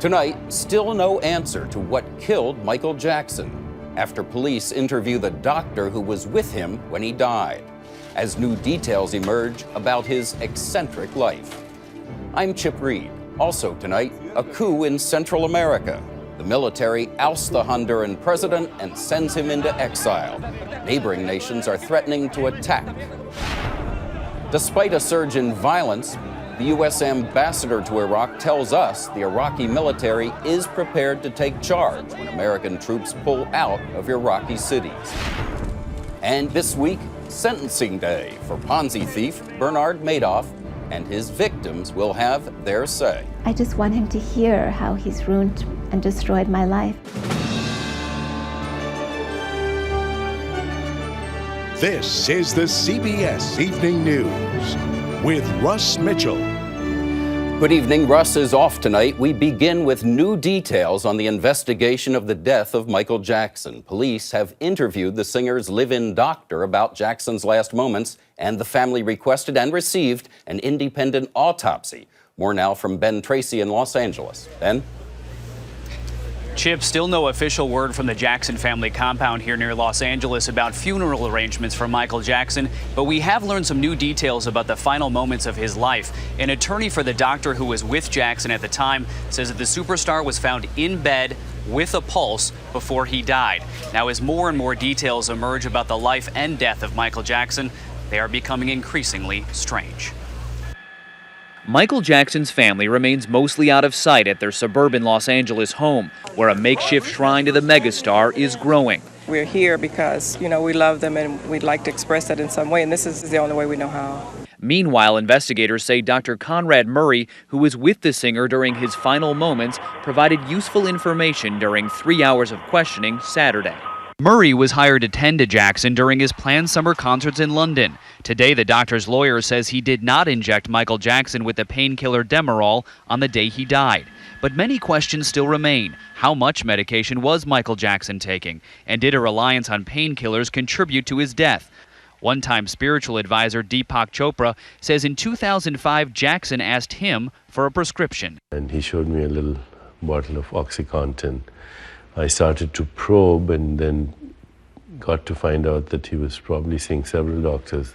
Tonight, still no answer to what killed Michael Jackson after police interview the doctor who was with him when he died, as new details emerge about his eccentric life. I'm Chip Reed. Also tonight, a coup in Central America. The military ousts the Honduran president and sends him into exile. Neighboring nations are threatening to attack. Despite a surge in violence, the U.S. ambassador to Iraq tells us the Iraqi military is prepared to take charge when American troops pull out of Iraqi cities. And this week, sentencing day for Ponzi thief Bernard Madoff, and his victims will have their say. I just want him to hear how he's ruined and destroyed my life. This is the CBS Evening News with Russ Mitchell. Good evening. Russ is off tonight. We begin with new details on the investigation of the death of Michael Jackson. Police have interviewed the singer's live-in doctor about Jackson's last moments, and the family requested and received an independent autopsy. More now from Ben Tracy in Los Angeles. Ben? Chip, still no official word from the Jackson family compound here near Los Angeles about funeral arrangements for Michael Jackson, but we have learned some new details about the final moments of his life. An attorney for the doctor who was with Jackson at the time says that the superstar was found in bed with a pulse before he died. Now, as more and more details emerge about the life and death of Michael Jackson, they are becoming increasingly strange. Michael Jackson's family remains mostly out of sight at their suburban Los Angeles home, where a makeshift shrine to the megastar is growing. We're here because, we love them and we'd like to express that in some way, and this is the only way we know how. Meanwhile, investigators say Dr. Conrad Murray, who was with the singer during his final moments, provided useful information during 3 hours of questioning Saturday. Murray was hired to tend to Jackson during his planned summer concerts in London. Today, the doctor's lawyer says he did not inject Michael Jackson with the painkiller Demerol on the day he died. But many questions still remain. How much medication was Michael Jackson taking? And did a reliance on painkillers contribute to his death? One-time spiritual advisor Deepak Chopra says in 2005, Jackson asked him for a prescription. And he showed me a little bottle of OxyContin. I started to probe and then got to find out that he was probably seeing several doctors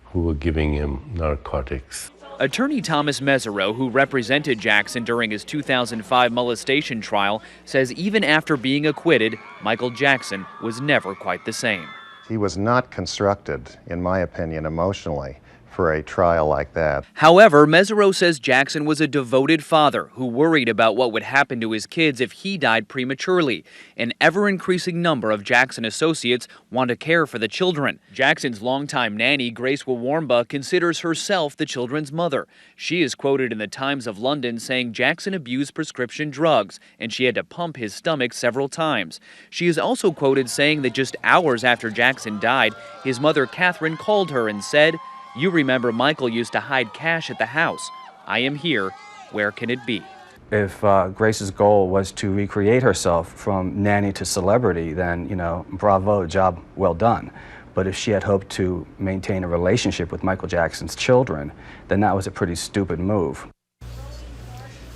who were giving him narcotics. Attorney Thomas Mesereau, who represented Jackson during his 2005 molestation trial, says even after being acquitted, Michael Jackson was never quite the same. He was not constructed, in my opinion, emotionally for a trial like that. However, Mesereau says Jackson was a devoted father who worried about what would happen to his kids if he died prematurely. An ever-increasing number of Jackson associates want to care for the children. Jackson's longtime nanny, Grace Wawarmba, considers herself the children's mother. She is quoted in the Times of London saying Jackson abused prescription drugs and she had to pump his stomach several times. She is also quoted saying that just hours after Jackson died, his mother, Catherine, called her and said, "You remember Michael used to hide cash at the house. I am here. Where can it be?" If Grace's goal was to recreate herself from nanny to celebrity, then, bravo, job well done. But if she had hoped to maintain a relationship with Michael Jackson's children, then that was a pretty stupid move.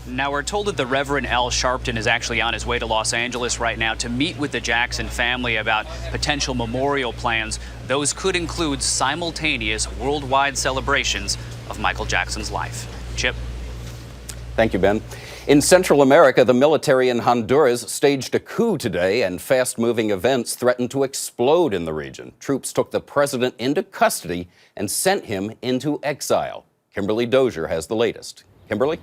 Now, we're told that the Reverend Al Sharpton is actually on his way to Los Angeles right now to meet with the Jackson family about potential memorial plans. Those could include simultaneous worldwide celebrations of Michael Jackson's life. Chip. Thank you, Ben. In Central America, the military in Honduras staged a coup today, and fast-moving events threatened to explode in the region. Troops took the president into custody and sent him into exile. Kimberly Dozier has the latest. Kimberly?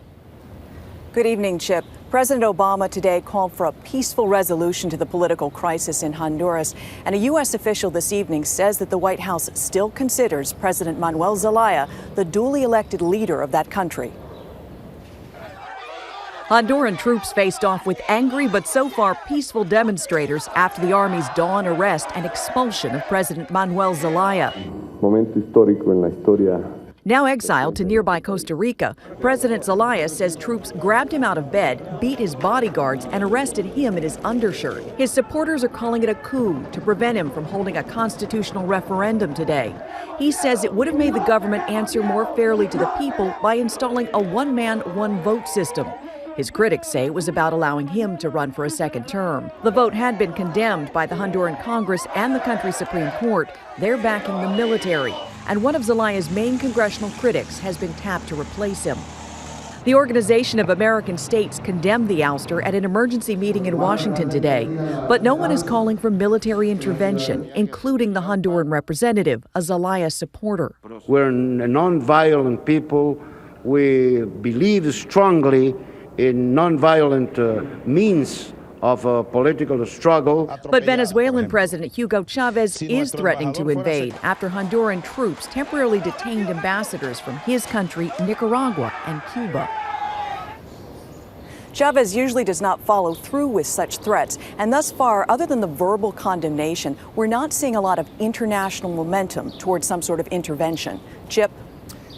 Good evening, Chip. President Obama today called for a peaceful resolution to the political crisis in Honduras. And a U.S. official this evening says that the White House still considers President Manuel Zelaya the duly elected leader of that country. Honduran troops faced off with angry but so far peaceful demonstrators after the Army's dawn arrest and expulsion of President Manuel Zelaya. Momento histórico en la historia. Now exiled to nearby Costa Rica, President Zelaya says troops grabbed him out of bed, beat his bodyguards, and arrested him in his undershirt. His supporters are calling it a coup to prevent him from holding a constitutional referendum today. He says it would have made the government answer more fairly to the people by installing a one-man, one-vote system. His critics say it was about allowing him to run for a second term. The vote had been condemned by the Honduran Congress and the country's Supreme Court. They're backing the military, and one of Zelaya's main congressional critics has been tapped to replace him. The Organization of American States condemned the ouster at an emergency meeting in Washington today, but no one is calling for military intervention, including the Honduran representative, a Zelaya supporter. We're a nonviolent people. We believe strongly in nonviolent means of a political struggle. But Venezuelan President Hugo Chavez is threatening to invade after Honduran troops temporarily detained ambassadors from his country, Nicaragua, and Cuba. Chavez usually does not follow through with such threats, and thus far, other than the verbal condemnation, we're not seeing a lot of international momentum towards some sort of intervention. Chip?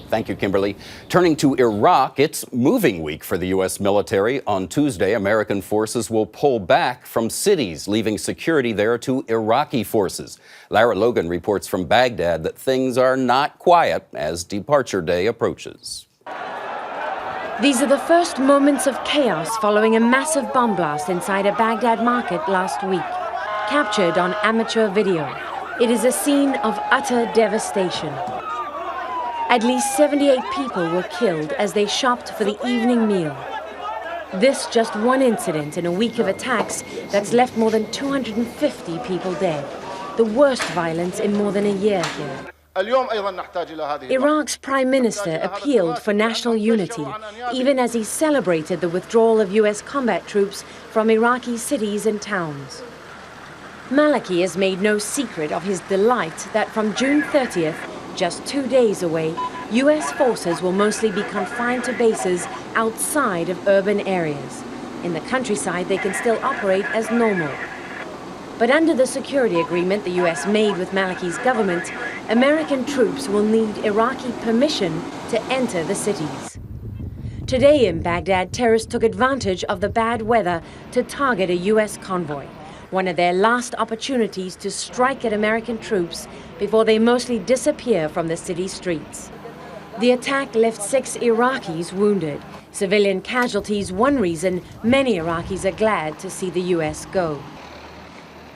Thank you, Kimberly. Turning to Iraq, it's moving week for the U.S. military. On Tuesday, American forces will pull back from cities, leaving security there to Iraqi forces. Lara Logan reports from Baghdad that things are not quiet as departure day approaches. These are the first moments of chaos following a massive bomb blast inside a Baghdad market last week, captured on amateur video. It is a scene of utter devastation. At least 78 people were killed as they shopped for the evening meal. This just one incident in a week of attacks that's left more than 250 people dead. The worst violence in more than a year here. Iraq's prime minister appealed for national unity, even as he celebrated the withdrawal of U.S. combat troops from Iraqi cities and towns. Maliki has made no secret of his delight that from June 30th, just 2 days away, U.S. forces will mostly be confined to bases outside of urban areas. In the countryside, they can still operate as normal. But under the security agreement the U.S. made with Maliki's government, American troops will need Iraqi permission to enter the cities. Today in Baghdad, terrorists took advantage of the bad weather to target a U.S. convoy, one of their last opportunities to strike at American troops before they mostly disappear from the city streets. The attack left 6 Iraqis wounded. Civilian casualties one reason many Iraqis are glad to see the U.S. go.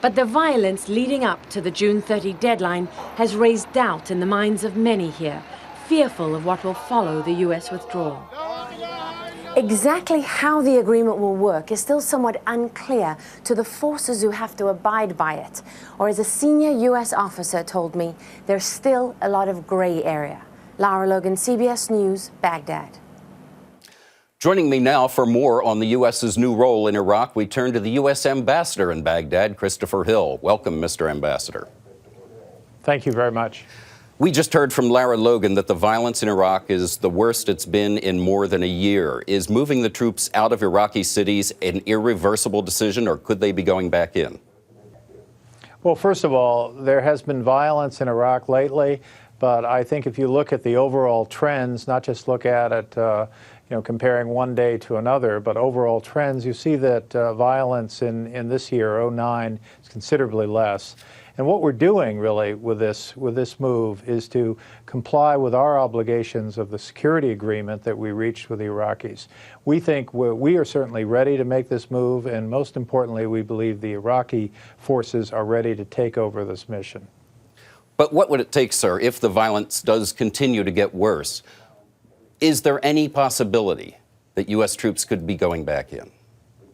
But the violence leading up to the June 30 deadline has raised doubt in the minds of many here, fearful of what will follow the U.S. withdrawal. Exactly how the agreement will work is still somewhat unclear to the forces who have to abide by it. Or as a senior U.S. officer told me, there's still a lot of gray area. Lara Logan, CBS News, Baghdad. Joining me now for more on the U.S.'s new role in Iraq, we turn to the U.S. Ambassador in Baghdad, Christopher Hill. Welcome, Mr. Ambassador. Thank you very much. We just heard from Lara Logan that the violence in Iraq is the worst it's been in more than a year. Is moving the troops out of Iraqi cities an irreversible decision, or could they be going back in? Well, first of all, there has been violence in Iraq lately, but I think if you look at the overall trends, not just look at it comparing one day to another, but overall trends, you see that violence in this year, 2009, is considerably less. And what we're doing really with this move is to comply with our obligations of the security agreement that we reached with the Iraqis. We think we are certainly ready to make this move, and most importantly, we believe the Iraqi forces are ready to take over this mission. But what would it take, sir, if the violence does continue to get worse? Is there any possibility that U.S. troops could be going back in?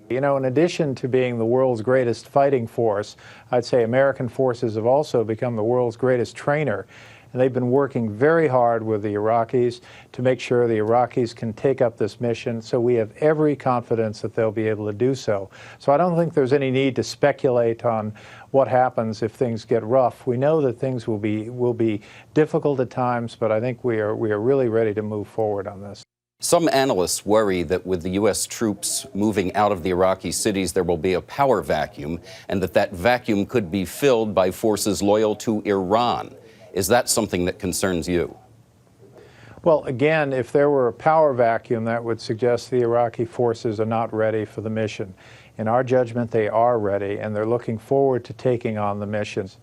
You know, in addition to being the world's greatest fighting force, I'd say American forces have also become the world's greatest trainer. And they've been working very hard with the Iraqis to make sure the Iraqis can take up this mission. So we have every confidence that they'll be able to do so. So I don't think there's any need to speculate on what happens if things get rough. We know that things will be difficult at times, but I think we are really ready to move forward on this. Some analysts worry that with the U.S. troops moving out of the Iraqi cities, there will be a power vacuum, and that vacuum could be filled by forces loyal to Iran. Is that something that concerns you? Well, again, if there were a power vacuum, that would suggest the Iraqi forces are not ready for the mission. In our judgment, they are ready, and they're looking forward to taking on the missions.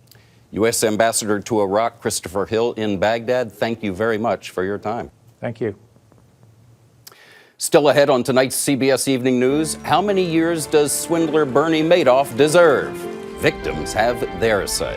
U.S. Ambassador to Iraq, Christopher Hill in Baghdad, thank you very much for your time. Thank you. Still ahead on tonight's CBS Evening News, how many years does swindler Bernie Madoff deserve? Victims have their say.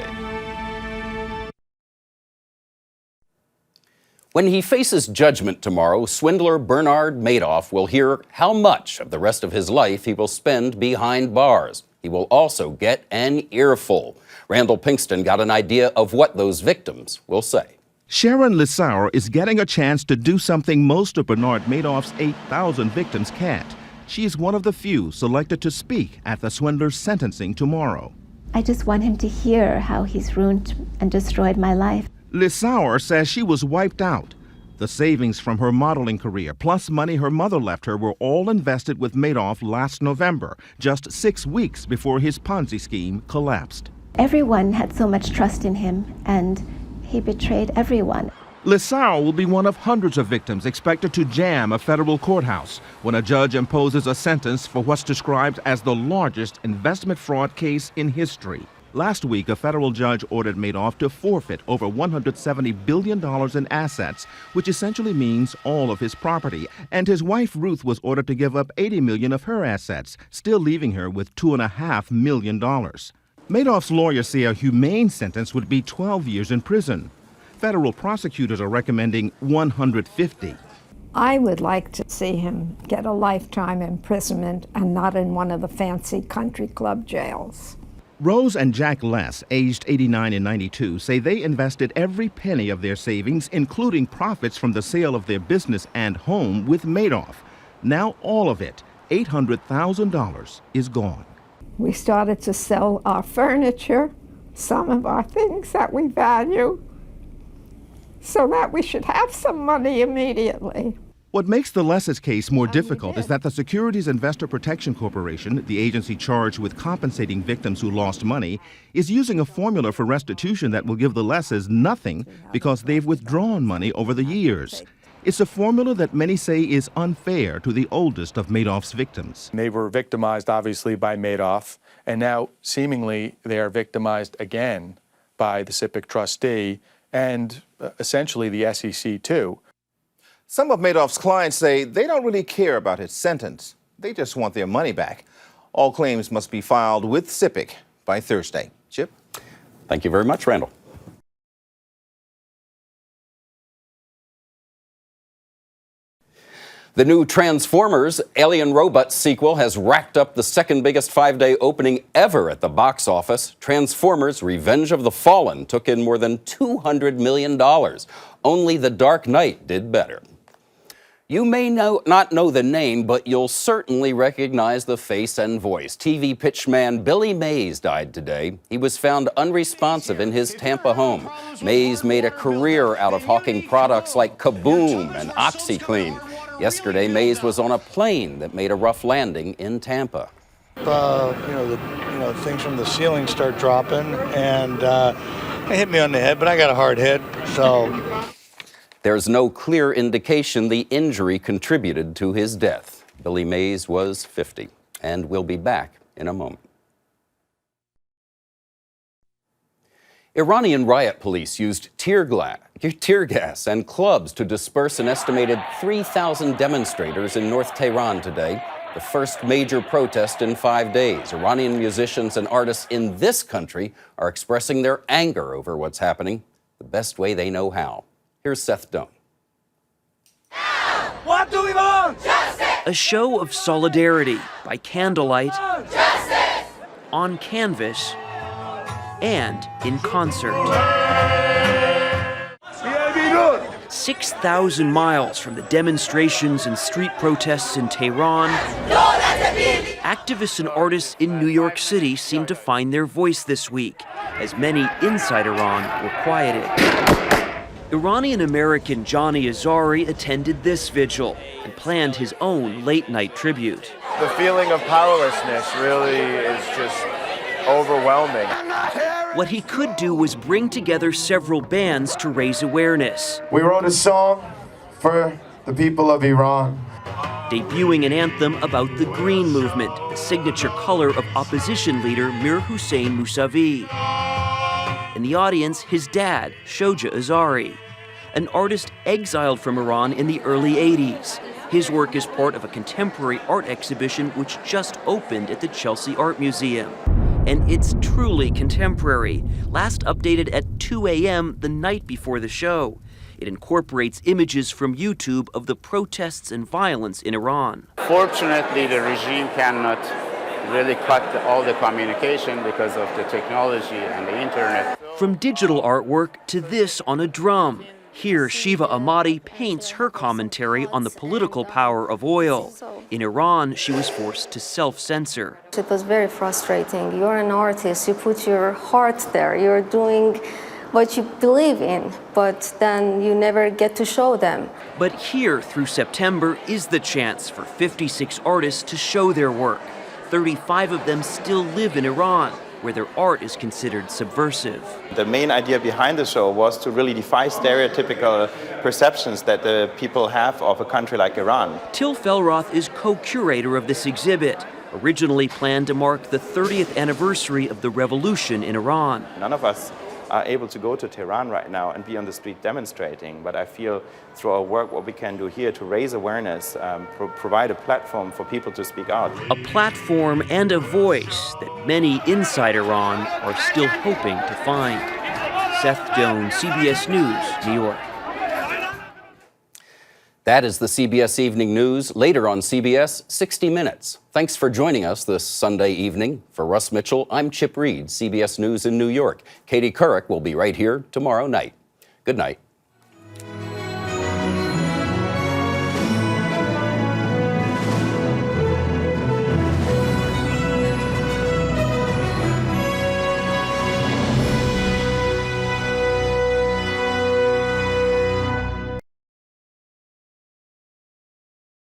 When he faces judgment tomorrow, swindler Bernard Madoff will hear how much of the rest of his life he will spend behind bars. He will also get an earful. Randall Pinkston got an idea of what those victims will say. Sharon Lissauer is getting a chance to do something most of Bernard Madoff's 8,000 victims can't. She is one of the few selected to speak at the swindler's sentencing tomorrow. I just want him to hear how he's ruined and destroyed my life. Lissauer says she was wiped out. The savings from her modeling career, plus money her mother left her, were all invested with Madoff last November, just 6 weeks before his Ponzi scheme collapsed. Everyone had so much trust in him, and he betrayed everyone. Lissauer will be one of hundreds of victims expected to jam a federal courthouse when a judge imposes a sentence for what's described as the largest investment fraud case in history. Last week, a federal judge ordered Madoff to forfeit over $170 billion in assets, which essentially means all of his property. And his wife, Ruth, was ordered to give up $80 million of her assets, still leaving her with $2.5 million. Madoff's lawyers say a humane sentence would be 12 years in prison. Federal prosecutors are recommending 150. I would like to see him get a lifetime imprisonment and not in one of the fancy country club jails. Rose and Jack Less, aged 89 and 92, say they invested every penny of their savings, including profits from the sale of their business and home, with Madoff. Now all of it, $800,000, is gone. We started to sell our furniture, some of our things that we value, so that we should have some money immediately. What makes the Lesses case more difficult is that the Securities Investor Protection Corporation, the agency charged with compensating victims who lost money, is using a formula for restitution that will give the Lesses nothing because they've withdrawn money over the years. It's a formula that many say is unfair to the oldest of Madoff's victims. They were victimized, obviously, by Madoff, and now seemingly they are victimized again by the SIPC trustee and essentially the SEC, too. Some of Madoff's clients say they don't really care about his sentence. They just want their money back. All claims must be filed with SIPC by Thursday. Chip? Thank you very much, Randall. The new Transformers Alien Robots sequel has racked up the second biggest five-day opening ever at the box office. Transformers Revenge of the Fallen took in more than $200 million. Only The Dark Knight did better. You may not know the name, but you'll certainly recognize the face and voice. TV pitchman Billy Mays died today. He was found unresponsive in his Tampa home. Mays made a career out of hawking products like Kaboom and OxyClean. Yesterday, Mays was on a plane that made a rough landing in Tampa. Things from the ceiling start dropping, and it hit me on the head, but I got a hard hit, so. There's no clear indication the injury contributed to his death. Billy Mays was 50, and we'll be back in a moment. Iranian riot police used tear gas and clubs to disperse an estimated 3,000 demonstrators in North Tehran today, the first major protest in 5 days. Iranian musicians and artists in this country are expressing their anger over what's happening the best way they know how. Here's Seth Doan. What do we want? Justice! A show of solidarity by candlelight, Justice! On canvas, and in concert. 6,000 miles from the demonstrations and street protests in Tehran, activists and artists in New York City seemed to find their voice this week, as many inside Iran were quieted. Iranian-American Johnny Azari attended this vigil and planned his own late-night tribute. The feeling of powerlessness really is just overwhelming. What he could do was bring together several bands to raise awareness. We wrote a song for the people of Iran. Debuting an anthem about the Green Movement, the signature color of opposition leader Mir Hussein Mousavi. In the audience, his dad, Shoja Azari, an artist exiled from Iran in the early 80s. His work is part of a contemporary art exhibition which just opened at the Chelsea Art Museum. And it's truly contemporary, last updated at 2 a.m. the night before the show. It incorporates images from YouTube of the protests and violence in Iran. Fortunately, the regime cannot really cut all the communication because of the technology and the internet. From digital artwork to this on a drum. Here, Shiva Ahmadi paints her commentary on the political power of oil. In Iran, she was forced to self-censor. It was very frustrating. You're an artist, you put your heart there, you're doing what you believe in, but then you never get to show them. But here, through September, is the chance for 56 artists to show their work. 35 of them still live in Iran, where their art is considered subversive. The main idea behind the show was to really defy stereotypical perceptions that the people have of a country like Iran. Till Felroth is co-curator of this exhibit, originally planned to mark the 30th anniversary of the revolution in Iran. None of us are able to go to Tehran right now and be on the street demonstrating, but I feel through our work what we can do here to raise awareness, provide a platform for people to speak out. A platform and a voice that many inside Iran are still hoping to find. Seth Jones, CBS News, New York. That is the CBS Evening News. Later on CBS, 60 Minutes. Thanks for joining us this Sunday evening. For Russ Mitchell, I'm Chip Reed, CBS News in New York. Katie Couric will be right here tomorrow night. Good night.